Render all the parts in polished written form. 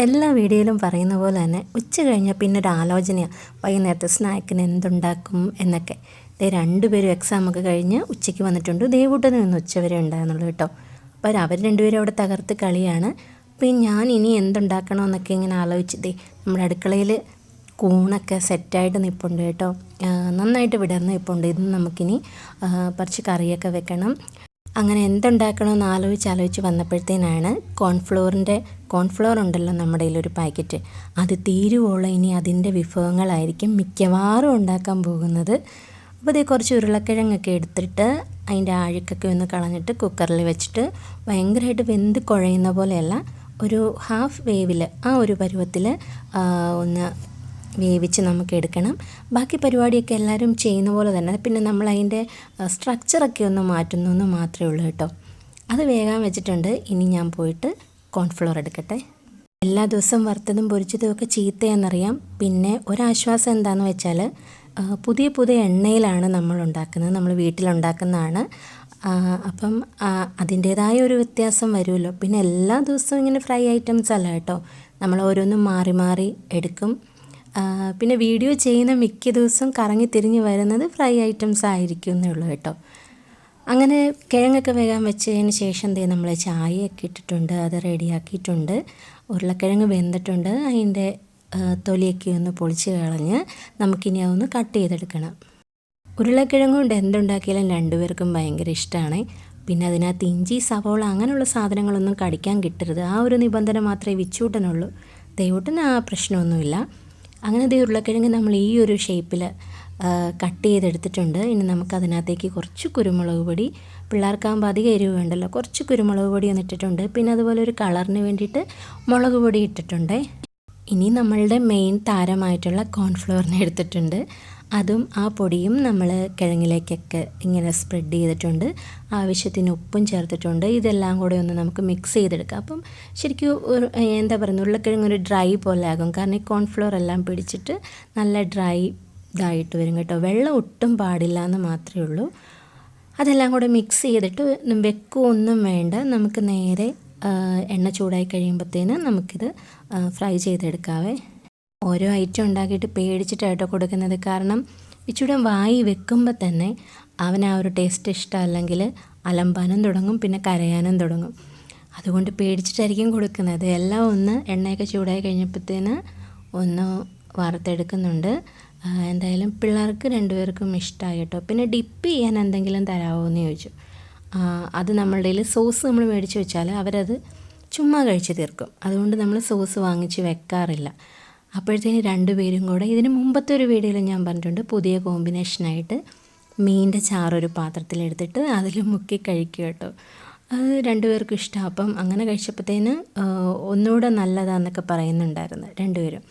എല്ലാ വീഡിയോയിലും പറയുന്ന പോലെ തന്നെ ഉച്ച കഴിഞ്ഞാൽ പിന്നെ ഒരു ആലോചനയാണ് വൈകുന്നേരത്തെ സ്നാക്കിന് എന്തുണ്ടാക്കും എന്നൊക്കെ. രണ്ടുപേരും എക്സാമൊക്കെ കഴിഞ്ഞ് ഉച്ചയ്ക്ക് വന്നിട്ടുണ്ട്. ദേവൂട്ടനും ഇന്ന് ഉച്ചവരെ ഉണ്ടായിരുന്നുള്ളൂ കേട്ടോ. അപ്പോൾ അവർ രണ്ടുപേരും അവിടെ തകർത്ത് കളിയാണ്. അപ്പോൾ ഞാൻ ഇനി എന്തുണ്ടാക്കണമെന്നൊക്കെ ഇങ്ങനെ ആലോചിച്ചതേ നമ്മുടെ അടുക്കളയിൽ കൂണൊക്കെ സെറ്റായിട്ട് നിൽപ്പുണ്ട് കേട്ടോ. നന്നായിട്ട് വിടർന്ന് നിൽപ്പുണ്ട്. ഇത് നമുക്കിനി കുറച്ച് കറിയൊക്കെ വെക്കണം. അങ്ങനെ എന്തുണ്ടാക്കണമെന്ന് ആലോചിച്ച് വന്നപ്പോഴത്തേനാണ് കോൺഫ്ലോർ ഉണ്ടല്ലോ നമ്മുടെ കയ്യിലൊരു പാക്കറ്റ്, അത് തീരുവോളം ഇനി അതിൻ്റെ വിഭവങ്ങളായിരിക്കും മിക്കവാറും ഉണ്ടാക്കാൻ പോകുന്നത്. അപ്പോൾ അതേ കുറച്ച് ഉരുളക്കിഴങ്ങൊക്കെ എടുത്തിട്ട് അതിൻ്റെ അഴുക്കൊക്കെ ഒന്ന് കളഞ്ഞിട്ട് കുക്കറിൽ വെച്ചിട്ട് ഭയങ്കരമായിട്ട് വെന്ത് കുഴയുന്ന പോലെയല്ല, ഒരു ഹാഫ് വേവിൽ ആ ഒരു പരുവത്തിൽ ഒന്ന് വേവിച്ച് നമുക്ക് എടുക്കണം. ബാക്കി പരിപാടിയൊക്കെ എല്ലാവരും ചെയ്യുന്ന പോലെ തന്നെ, പിന്നെ നമ്മൾ അതിൻ്റെ സ്ട്രക്ചറൊക്കെ ഒന്ന് മാറ്റുന്നു മാത്രമേ ഉള്ളൂ കേട്ടോ. അത് വേഗം വെച്ചിട്ടുണ്ട്. ഇനി ഞാൻ പോയിട്ട് കോൺഫ്ലോർ എടുക്കട്ടെ. എല്ലാ ദിവസവും വറുത്തതും പൊരിച്ചതും ഒക്കെ ചീത്തയെന്നറിയാം. പിന്നെ ഒരാശ്വാസം എന്താണെന്ന് വെച്ചാൽ പുതിയ എണ്ണയിലാണ് നമ്മൾ ഉണ്ടാക്കുന്നത്, നമ്മൾ വീട്ടിലുണ്ടാക്കുന്നതാണ്. അപ്പം അതിൻ്റേതായ ഒരു വ്യത്യാസം വരുമല്ലോ. പിന്നെ എല്ലാ ദിവസവും ഇങ്ങനെ ഫ്രൈ ഐറ്റംസ് അല്ല കേട്ടോ, നമ്മൾ ഓരോന്നും മാറി മാറി എടുക്കും. പിന്നെ വീഡിയോ ചെയ്യുന്ന മിക്ക ദിവസവും കറങ്ങി തിരിഞ്ഞ് വരുന്നത് ഫ്രൈ ഐറ്റംസ് ആയിരിക്കും എന്നേ ഉള്ളൂ കേട്ടോ. അങ്ങനെ കിഴങ്ങൊക്കെ വേഗം വെച്ചതിന് ശേഷം നമ്മൾ ചായയൊക്കെ ഇട്ടിട്ടുണ്ട്, അത് റെഡിയാക്കിയിട്ടുണ്ട്. ഉരുളക്കിഴങ്ങ് വെന്തിട്ടുണ്ട്. അതിൻ്റെ തൊലിയൊക്കെ ഒന്ന് പൊളിച്ച് കളഞ്ഞ് നമുക്കിനി അതൊന്ന് കട്ട് ചെയ്തെടുക്കണം. ഉരുളക്കിഴങ്ങ് കൊണ്ട് എന്തുണ്ടാക്കിയാലും രണ്ടുപേർക്കും ഭയങ്കര ഇഷ്ടമാണ്. പിന്നെ അതിനകത്ത് ഇഞ്ചി, സവോള അങ്ങനെയുള്ള സാധനങ്ങളൊന്നും കടിക്കാൻ കിട്ടരുത്, ആ ഒരു നിബന്ധന മാത്രമേ വിച്ചൂട്ടനുള്ളൂ. ദൈവൂട്ടന് ആ പ്രശ്നമൊന്നുമില്ല. അങ്ങനെ ഉരുളക്കിഴങ്ങ് നമ്മൾ ഈ ഒരു ഷേപ്പിൽ കട്ട് ചെയ്തെടുത്തിട്ടുണ്ട്. ഇനി നമുക്കതിനകത്തേക്ക് കുറച്ച് കുരുമുളക് പൊടി, പിള്ളേർക്കാകുമ്പോൾ അധികം എരിവ് വേണ്ടല്ലോ, കുറച്ച് കുരുമുളക് പൊടി ഒന്നിട്ടിട്ടുണ്ട്. പിന്നെ അതുപോലെ ഒരു കളറിന് വേണ്ടിയിട്ട് മുളക് പൊടി ഇട്ടിട്ടുണ്ട്. ഇനി നമ്മളുടെ മെയിൻ താരമായിട്ടുള്ള കോൺഫ്ലവറിനെ എടുത്തിട്ടുണ്ട്. അതും ആ പൊടിയും നമ്മൾ കിഴങ്ങിലേക്കൊക്കെ ഇങ്ങനെ സ്പ്രെഡ് ചെയ്തിട്ടുണ്ട്. ആവശ്യത്തിന് ഉപ്പും ചേർത്തിട്ടുണ്ട്. ഇതെല്ലാം കൂടെ ഒന്ന് നമുക്ക് മിക്സ് ചെയ്തെടുക്കാം. അപ്പം ശരിക്കും എന്താ പറയുക, ഉരുളക്കിഴങ്ങ് ഒരു ഡ്രൈ പോലെ ആകും. കാരണം ഈ കോൺഫ്ലോർ എല്ലാം പിടിച്ചിട്ട് നല്ല ഡ്രൈ ഇതായിട്ട് വരും കേട്ടോ. വെള്ളം ഒട്ടും പാടില്ല എന്ന് മാത്രമേ ഉള്ളൂ. അതെല്ലാം കൂടെ മിക്സ് ചെയ്തിട്ട് വെക്കുകയൊന്നും വേണ്ട, നമുക്ക് നേരെ എണ്ണ ചൂടായി കഴിയുമ്പോഴത്തേന് നമുക്കിത് ഫ്രൈ ചെയ്തെടുക്കാവേ. ഓരോ ഐറ്റം ഉണ്ടാക്കിയിട്ട് പേടിച്ചിട്ടായിട്ടോ കൊടുക്കുന്നത്. കാരണം ഇച്ചിരി വായി വെക്കുമ്പോൾ തന്നെ അവൻ ആ ഒരു ടേസ്റ്റ് ഇഷ്ടമല്ലെങ്കിൽ അലമ്പാനും തുടങ്ങും, പിന്നെ കരയാനും തുടങ്ങും. അതുകൊണ്ട് പേടിച്ചിട്ടായിരിക്കും കൊടുക്കുന്നത്. എല്ലാം ഒന്ന് എണ്ണയൊക്കെ ചൂടായി കഴിഞ്ഞപ്പോഴത്തേന് ഒന്ന് വറുത്തെടുക്കുന്നുണ്ട്. എന്തായാലും പിള്ളേർക്ക് രണ്ടുപേർക്കും ഇഷ്ടമായി കേട്ടോ. പിന്നെ ഡിപ്പ് ചെയ്യാൻ എന്തെങ്കിലും തരാമോ എന്ന് ചോദിച്ചു. അത് നമ്മളുടെ കയ്യിൽ സോസ് നമ്മൾ മേടിച്ച് വെച്ചാൽ അവരത് ചുമ്മാ കഴിച്ച് തീർക്കും. അതുകൊണ്ട് നമ്മൾ സോസ് വാങ്ങിച്ച് വെക്കാറില്ല. അപ്പോഴത്തേന് രണ്ടുപേരും കൂടെ, ഇതിന് മുമ്പത്തെ ഒരു വീഡിയോയിൽ ഞാൻ പറഞ്ഞിട്ടുണ്ട്, പുതിയ കോമ്പിനേഷനായിട്ട് മീനിൻ്റെ ചാറൊരു പാത്രത്തിലെടുത്തിട്ട് അതിൽ മുക്കി കഴിക്കുക കേട്ടോ. അത് രണ്ടുപേർക്കും ഇഷ്ടമാണ്. അപ്പം അങ്ങനെ കഴിച്ചപ്പോഴത്തേന് ഒന്നുകൂടെ നല്ലതാണെന്നൊക്കെ പറയുന്നുണ്ടായിരുന്നു രണ്ടുപേരും.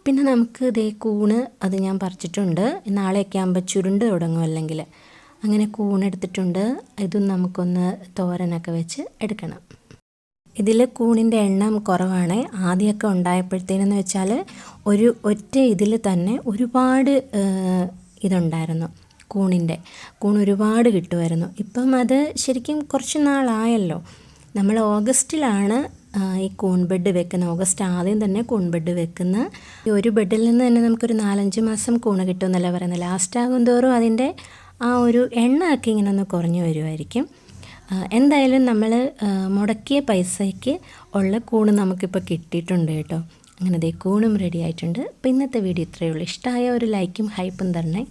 പിന്നെ നമുക്ക് കൂണ് അത് ഞാൻ പറിച്ചിട്ടുണ്ട്. നാളെയൊക്കെ ആകുമ്പോൾ ചുരുണ്ട് തുടങ്ങും അല്ലെങ്കിൽ. അങ്ങനെ കൂണെടുത്തിട്ടുണ്ട്. ഇതും നമുക്കൊന്ന് തോരനൊക്കെ വെച്ച് എടുക്കണം. ഇതിൽ കൂണിൻ്റെ എണ്ണം കുറവാണ്. ആദ്യമൊക്കെ ഉണ്ടായപ്പോഴത്തേനെന്ന് വെച്ചാൽ ഒറ്റ ഇതിൽ തന്നെ ഒരുപാട് ഇതുണ്ടായിരുന്നു. കൂൺ ഒരുപാട് കിട്ടുമായിരുന്നു. ഇപ്പം അത് ശരിക്കും കുറച്ച് നാളായല്ലോ. നമ്മൾ ഓഗസ്റ്റിലാണ് ഈ കൂൺ ബെഡ് വെക്കുന്നത്. ഓഗസ്റ്റ് ആദ്യം തന്നെ കൂൺ ബെഡ് വെക്കുന്ന. ഈ ഒരു ബെഡിൽ നിന്ന് തന്നെ നമുക്കൊരു 4-5 മാസം കൂണ് കിട്ടുമെന്നല്ല പറയുന്നത്. ലാസ്റ്റ് ആകും തോറും അതിൻ്റെ ആ ഒരു എണ്ണ ഒക്കെ ഇങ്ങനെ ഒന്ന് കുറഞ്ഞു വരുമായിരിക്കും. എന്തായാലും നമ്മൾ മുടക്കിയ പൈസയ്ക്ക് ഉള്ള കൂണ് നമുക്കിപ്പോൾ കിട്ടിയിട്ടുണ്ട് കേട്ടോ. അങ്ങനെ കൂണും റെഡി ആയിട്ടുണ്ട്. അപ്പോൾ ഇന്നത്തെ വീഡിയോ ഇത്രയേ ഉള്ളൂ. ഇഷ്ടമായ ഒരു ലൈക്കും ഹൈപ്പും തരണേ.